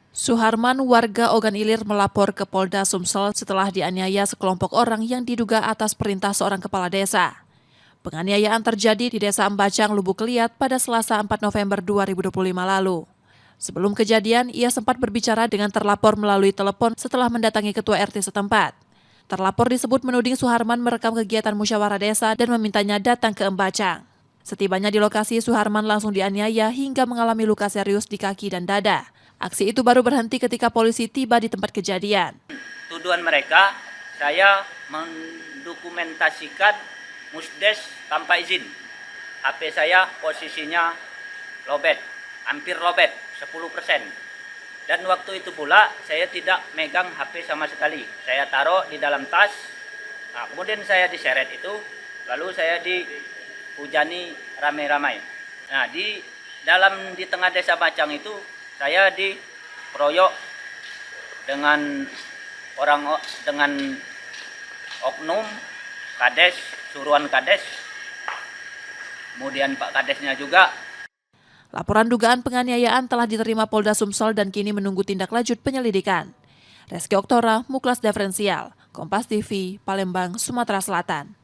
Suharman, warga Ogan Ilir, melapor ke Polda Sumsel setelah dianiaya sekelompok orang yang diduga atas perintah seorang kepala desa. Penganiayaan terjadi di Desa Embacang, Lubuk Liat pada Selasa 4 November 2025 lalu. Sebelum kejadian, ia sempat berbicara dengan terlapor melalui telepon setelah mendatangi ketua RT setempat. Terlapor disebut menuding Suharman merekam kegiatan musyawarah desa dan memintanya datang ke Embacang. Setibanya di lokasi, Suharman langsung dianiaya hingga mengalami luka serius di kaki dan dada. Aksi itu baru berhenti ketika polisi tiba di tempat kejadian. Tuduhan mereka, saya mendokumentasikan musdes tanpa izin. HP saya posisinya lobet, hampir lobet, 10%. Dan waktu itu pula saya tidak megang HP sama sekali. Saya taruh di dalam tas, nah, kemudian saya diseret itu, lalu saya dihujani ramai-ramai. Nah, di tengah desa Bacang itu, saya dikeroyok dengan oknum kades, suruhan kades, kemudian Pak Kadesnya juga. Laporan dugaan penganiayaan telah diterima Polda Sumsel dan kini menunggu tindak lanjut penyelidikan. Reski Oktora, Muklas Diferensial, Kompas TV, Palembang, Sumatera Selatan.